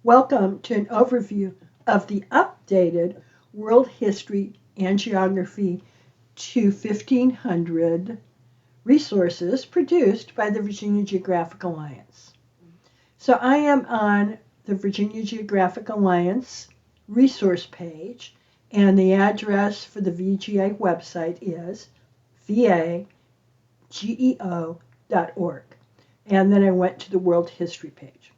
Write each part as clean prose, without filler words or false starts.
Welcome to an overview of the updated World History and Geography to 1500 resources produced by the Virginia Geographic Alliance. So I am on the Virginia Geographic Alliance resource page, and the address for the VGA website is vageo.org. And then I went to the World History page.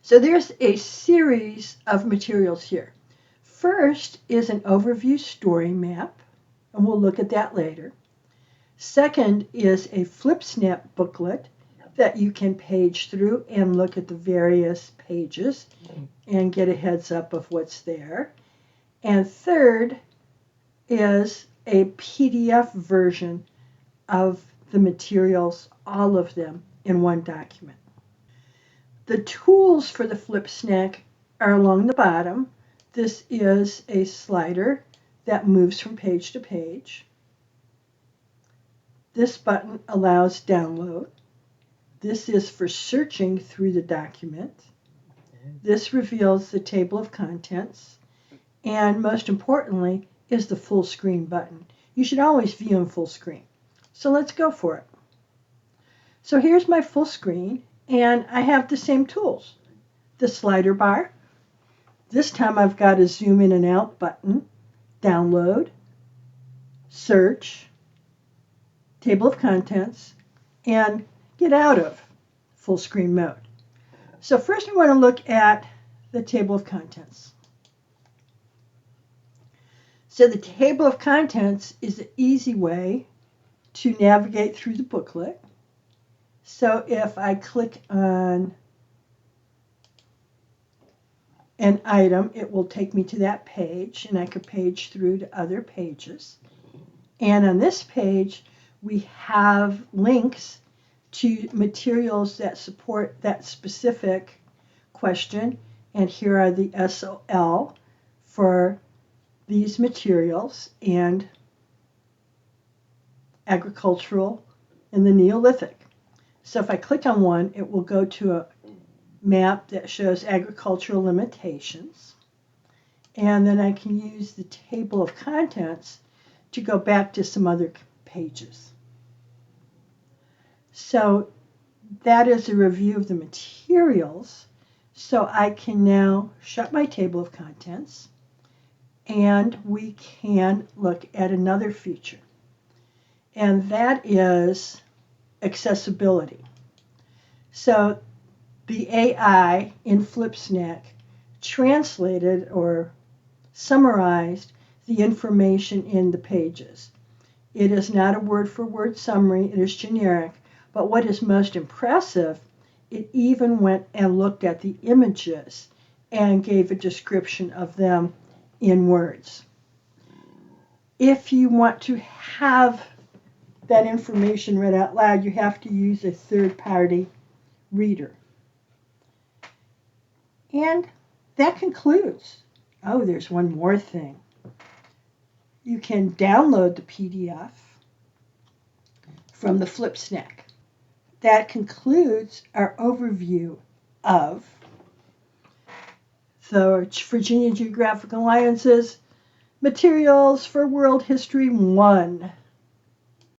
So there's a series of materials here. First is an overview story map, and we'll look at that later. Second is a Flipsnack booklet that you can page through and look at the various pages and get a heads up of what's there. And third is a PDF version of the materials, all of them in one document. The tools for the Flipsnack are along the bottom. This is a slider that moves from page to page. This button allows download. This is for searching through the document. This reveals the table of contents. And most importantly is the full screen button. You should always view in full screen. So let's go for it. So here's my full screen, and I have the same tools. The slider bar. This time I've got a zoom in and out button, download, search, table of contents, and get out of full screen mode. So first I want to look at the table of contents. So the table of contents is an easy way to navigate through the booklet. So if I click on an item, it will take me to that page, and I could page through to other pages. And on this page, we have links to materials that support that specific question. And here are the SOL for these materials and agricultural in the Neolithic. So if I click on one, it will go to a map that shows agricultural limitations. And then I can use the table of contents to go back to some other pages. So that is a review of the materials. So I can now shut my table of contents, and we can look at another feature. And that is accessibility. So the AI in Flipsnack translated or summarized the information in the pages. It is not a word-for-word summary, it is generic, but what is most impressive, it even went and looked at the images and gave a description of them in words. If you want to have that information read out loud, you have to use a third-party reader. And that concludes. Oh, there's one more thing. You can download the PDF from the Flipsnack. That concludes our overview of the Virginia Geographic Alliance's Materials for World History 1.